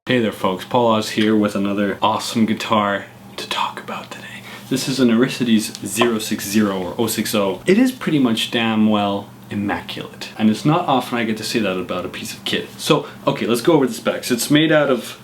Hey there folks, Paul Oz here with another awesome guitar to talk about today. This is an Aristides 060 or 060. It is pretty much damn well immaculate, and it's not often I get to say that about a piece of kit. So, okay, let's go over the specs. It's made out of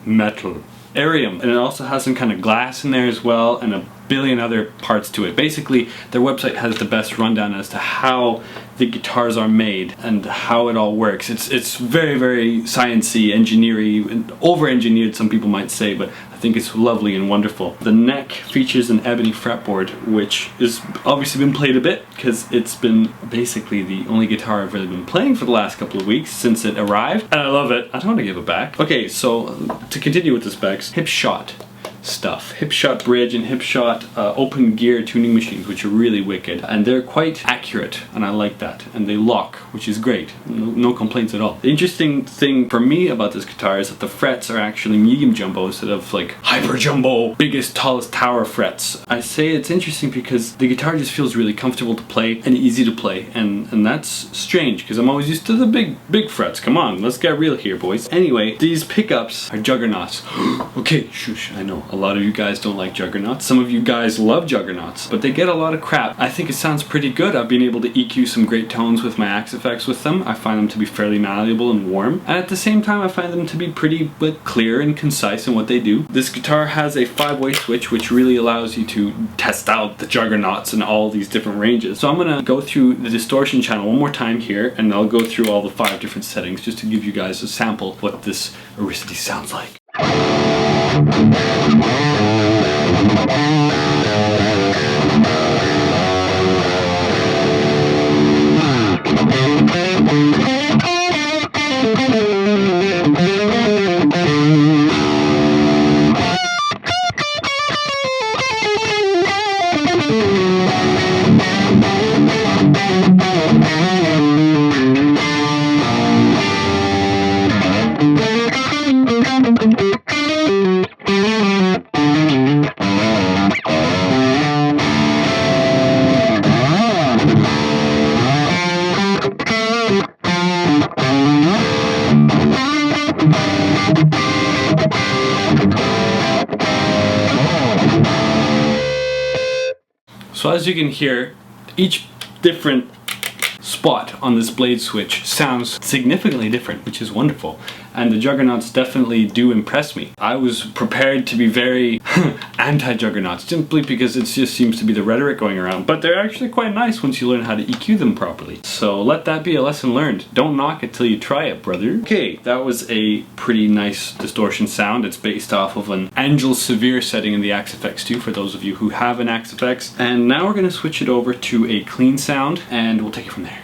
metal, arium, and it also has some kind of glass in there as well, and a billion other parts to it. Basically, their website has the best rundown as to how the guitars are made and how it all works. It's very, very sciencey, engineering, and over-engineered, some people might say, but I think it's lovely and wonderful. The neck features an ebony fretboard, which has obviously been played a bit because it's been basically the only guitar I've really been playing for the last couple of weeks since it arrived, and I love it. I don't want to give it back. Okay, so to continue with the specs, hip shot stuff. Hip shot bridge and hip shot open gear tuning machines, which are really wicked, and they're quite accurate, and I like that, and they lock, which is great. No complaints at all. The interesting thing for me about this guitar is that the frets are actually medium jumbo instead of like hyper jumbo, biggest, tallest tower frets. I say it's interesting because the guitar just feels really comfortable to play and easy to play, and that's strange because I'm always used to the big frets. Come on, let's get real here, boys. Anyway, these pickups are juggernauts. Okay, shush, I know. A lot of you guys don't like juggernauts. Some of you guys love juggernauts, but they get a lot of crap. I think it sounds pretty good. I've been able to EQ some great tones with my Axe effects with them. I find them to be fairly malleable and warm, and at the same time I find them to be pretty clear and concise in what they do. This guitar has a 5-way switch, which really allows you to test out the juggernauts and all these different ranges. So I'm gonna go through the distortion channel one more time here, and I'll go through all the 5 different settings just to give you guys a sample of what this Aristides sounds like. So as you can hear, each different spot on this blade switch sounds significantly different, which is wonderful. And the juggernauts definitely do impress me. I was prepared to be very anti-juggernauts simply because it just seems to be the rhetoric going around, but they're actually quite nice once you learn how to EQ them properly. So let that be a lesson learned. Don't knock it till you try it, brother. Okay, that was a pretty nice distortion sound. It's based off of an Angel Severe setting in the Axe FX 2 for those of you who have an Axe FX. And now we're going to switch it over to a clean sound and we'll take it from there.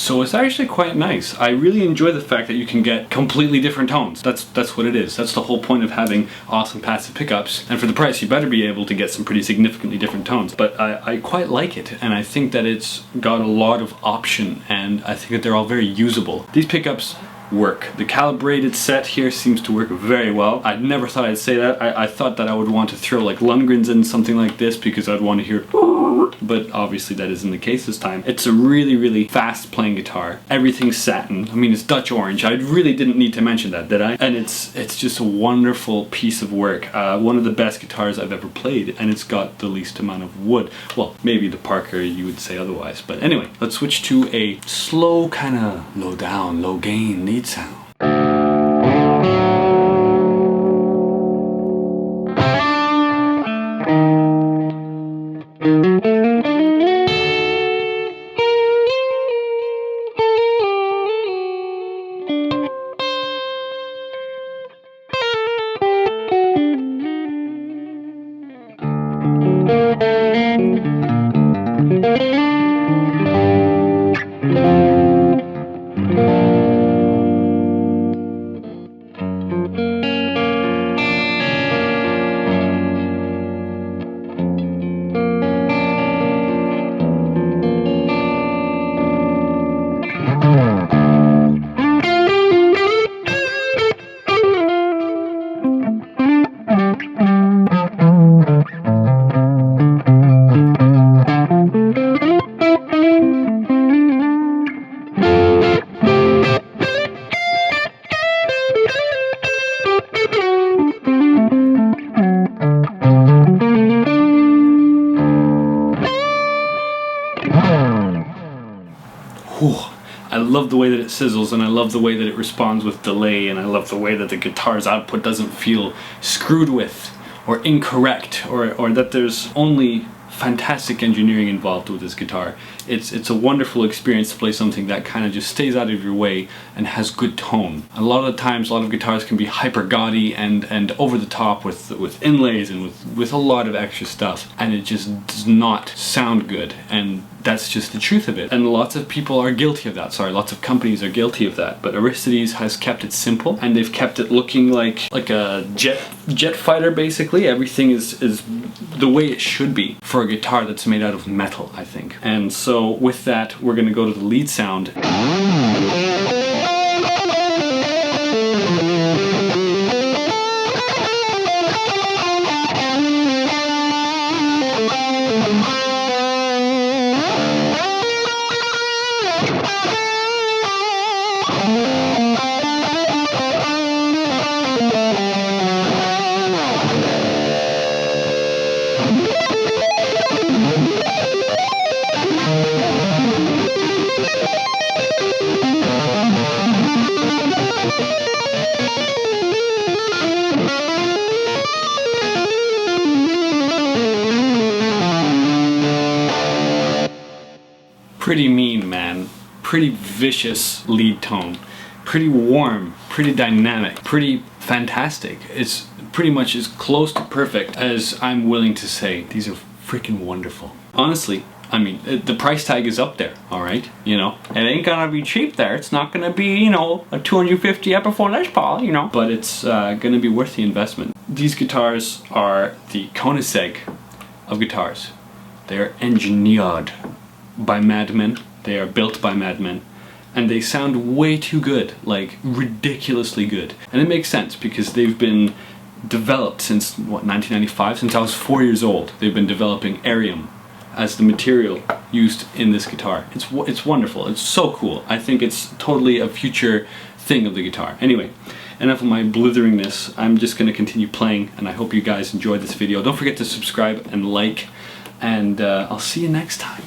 So it's actually quite nice. I really enjoy the fact that you can get completely different tones. That's what it is. That's the whole point of having awesome passive pickups. And for the price, you better be able to get some pretty significantly different tones. But I quite like it, and I think that it's got a lot of option, and I think that they're all very usable. These pickups work. The calibrated set here seems to work very well. I never thought I'd say that. I thought that I would want to throw like Lundgrens in something like this because I'd want to hear, but obviously that isn't the case this time. It's a really, really fast playing guitar. Everything's satin. I mean, it's Dutch orange. I really didn't need to mention that, did I? And it's just a wonderful piece of work. One of the best guitars I've ever played, and it's got the least amount of wood. Well, maybe the Parker you would say otherwise, but anyway, let's switch to a slow, kind of low down, low gain lead sound. I love the way that it sizzles, and I love the way that it responds with delay, and I love the way that the guitar's output doesn't feel screwed with or incorrect, or that there's only fantastic engineering involved with this guitar. It's a wonderful experience to play something that kind of just stays out of your way and has good tone. A lot of the times, a lot of guitars can be hyper gaudy and over the top with inlays and with a lot of extra stuff, and it just does not sound good, and that's just the truth of it. And lots of people are guilty of that. Sorry, lots of companies are guilty of that. But Aristides has kept it simple, and they've kept it looking like a jet fighter, basically. Everything is the way it should be for a guitar that's made out of metal, I think. And so with that, we're gonna go to the lead sound. Pretty mean, man. Pretty vicious lead tone. Pretty warm, pretty dynamic, pretty fantastic. It's pretty much as close to perfect as I'm willing to say. These are freaking wonderful. Honestly, I mean, the price tag is up there, alright? You know, it ain't gonna be cheap there. It's not gonna be, you know, a 250 Epiphone Les Paul, you know. But it's gonna be worth the investment. These guitars are the Koenigsegg of guitars. They are engineered by madmen. They are built by madmen. And they sound way too good, like ridiculously good. And it makes sense because they've been developed since, what, 1995? Since I was 4 years old. They've been developing Arium as the material used in this guitar. It's wonderful. It's so cool. I think it's totally a future thing of the guitar. Anyway, enough of my blitheringness. I'm just going to continue playing, and I hope you guys enjoyed this video. Don't forget to subscribe and like, and I'll see you next time.